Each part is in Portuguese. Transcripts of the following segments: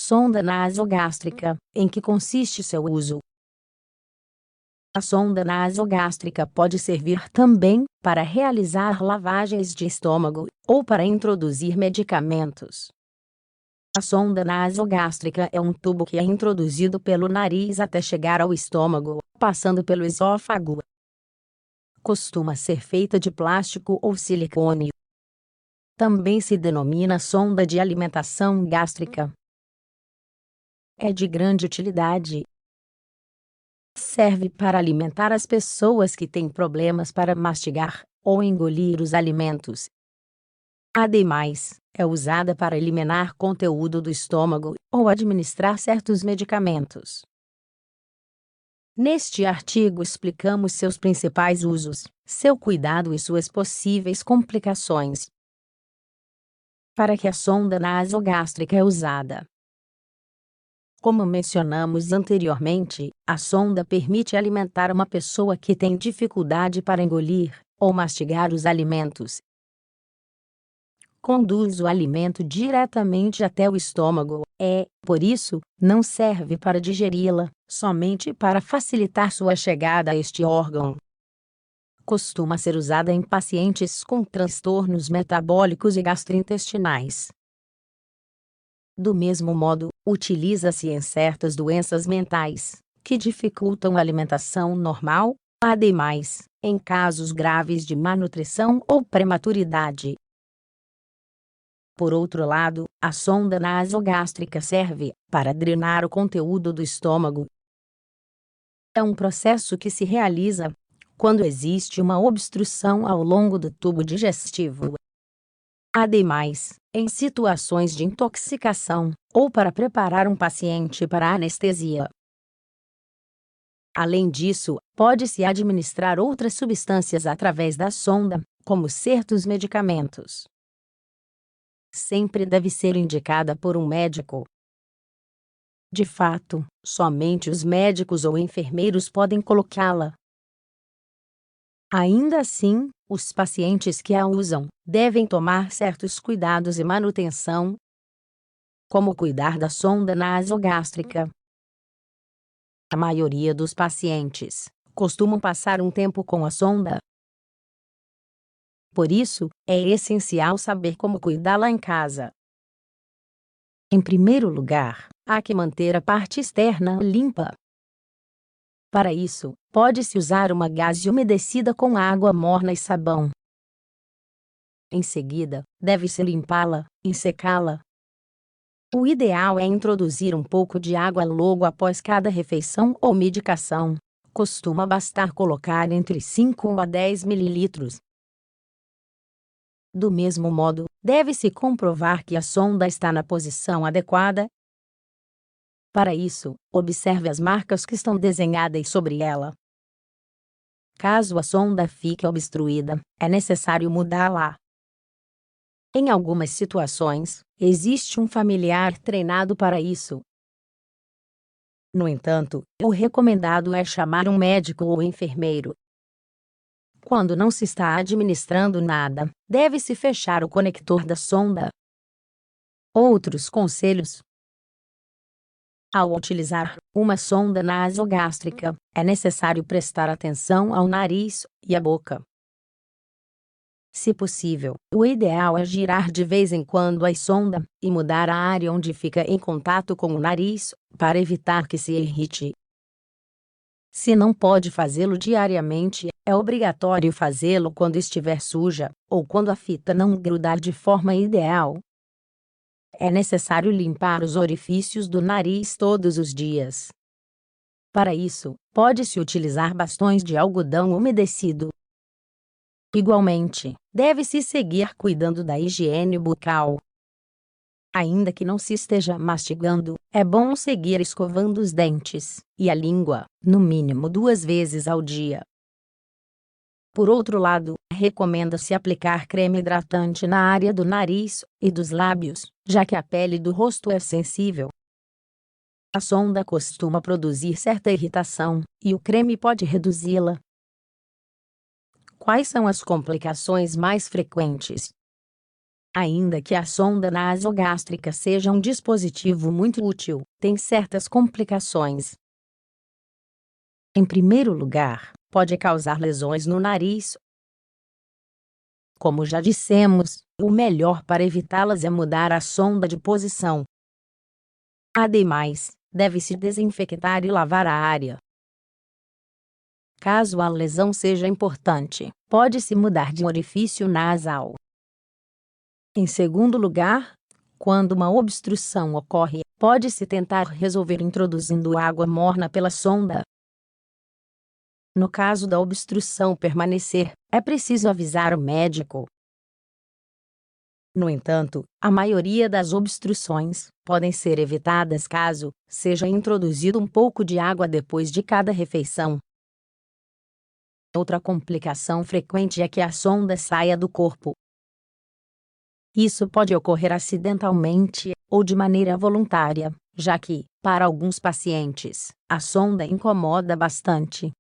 Sonda nasogástrica, em que consiste seu uso? A sonda nasogástrica pode servir também para realizar lavagens de estômago ou para introduzir medicamentos. A sonda nasogástrica é um tubo que é introduzido pelo nariz até chegar ao estômago, passando pelo esôfago. Costuma ser feita de plástico ou silicone. Também se denomina sonda de alimentação gástrica. É de grande utilidade. Serve para alimentar as pessoas que têm problemas para mastigar ou engolir os alimentos. Ademais, é usada para eliminar conteúdo do estômago ou administrar certos medicamentos. Neste artigo explicamos seus principais usos, seu cuidado e suas possíveis complicações. Para que a sonda nasogástrica é usada? Como mencionamos anteriormente, a sonda permite alimentar uma pessoa que tem dificuldade para engolir ou mastigar os alimentos. Conduz o alimento diretamente até o estômago, por isso, não serve para digeri-la, somente para facilitar sua chegada a este órgão. Costuma ser usada em pacientes com transtornos metabólicos e gastrointestinais. Do mesmo modo, utiliza-se em certas doenças mentais, que dificultam a alimentação normal, ademais, em casos graves de malnutrição ou prematuridade. Por outro lado, a sonda nasogástrica serve para drenar o conteúdo do estômago. É um processo que se realiza quando existe uma obstrução ao longo do tubo digestivo. Ademais, em situações de intoxicação, ou para preparar um paciente para a anestesia. Além disso, pode-se administrar outras substâncias através da sonda, como certos medicamentos. Sempre deve ser indicada por um médico. De fato, somente os médicos ou enfermeiros podem colocá-la. Ainda assim, os pacientes que a usam devem tomar certos cuidados e manutenção, como cuidar da sonda nasogástrica. A maioria dos pacientes costumam passar um tempo com a sonda. Por isso, é essencial saber como cuidá-la em casa. Em primeiro lugar, há que manter a parte externa limpa. Para isso, pode-se usar uma gaze umedecida com água morna e sabão. Em seguida, deve-se limpá-la e secá-la. O ideal é introduzir um pouco de água logo após cada refeição ou medicação. Costuma bastar colocar entre 5 a 10 ml. Do mesmo modo, deve-se comprovar que a sonda está na posição adequada. Para isso, observe as marcas que estão desenhadas sobre ela. Caso a sonda fique obstruída, é necessário mudá-la. Em algumas situações, existe um familiar treinado para isso. No entanto, o recomendado é chamar um médico ou enfermeiro. Quando não se está administrando nada, deve-se fechar o conector da sonda. Outros conselhos. Ao utilizar uma sonda nasogástrica, é necessário prestar atenção ao nariz e à boca. Se possível, o ideal é girar de vez em quando a sonda e mudar a área onde fica em contato com o nariz, para evitar que se irrite. Se não pode fazê-lo diariamente, é obrigatório fazê-lo quando estiver suja, ou quando a fita não grudar de forma ideal. É necessário limpar os orifícios do nariz todos os dias. Para isso, pode-se utilizar bastões de algodão umedecido. Igualmente, deve-se seguir cuidando da higiene bucal. Ainda que não se esteja mastigando, é bom seguir escovando os dentes e a língua, no mínimo 2 vezes ao dia. Por outro lado, recomenda-se aplicar creme hidratante na área do nariz e dos lábios, já que a pele do rosto é sensível. A sonda costuma produzir certa irritação, e o creme pode reduzi-la. Quais são as complicações mais frequentes? Ainda que a sonda nasogástrica seja um dispositivo muito útil, tem certas complicações. Em primeiro lugar, pode causar lesões no nariz. Como já dissemos, o melhor para evitá-las é mudar a sonda de posição. Ademais, deve-se desinfectar e lavar a área. Caso a lesão seja importante, pode-se mudar de orifício nasal. Em segundo lugar, quando uma obstrução ocorre, pode-se tentar resolver introduzindo água morna pela sonda. No caso da obstrução permanecer, é preciso avisar o médico. No entanto, a maioria das obstruções podem ser evitadas caso seja introduzido um pouco de água depois de cada refeição. Outra complicação frequente é que a sonda saia do corpo. Isso pode ocorrer acidentalmente ou de maneira voluntária, já que, para alguns pacientes, a sonda incomoda bastante.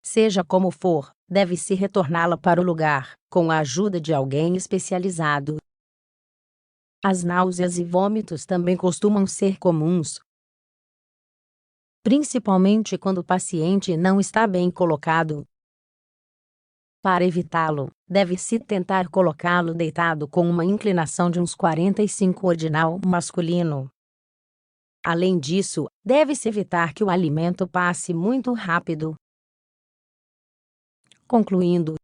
Seja como for, deve-se retorná-la para o lugar, com a ajuda de alguém especializado. As náuseas e vômitos também costumam ser comuns, principalmente quando o paciente não está bem colocado. Para evitá-lo, deve-se tentar colocá-lo deitado com uma inclinação de uns 45 ordinal masculino. Além disso, deve-se evitar que o alimento passe muito rápido. Concluindo,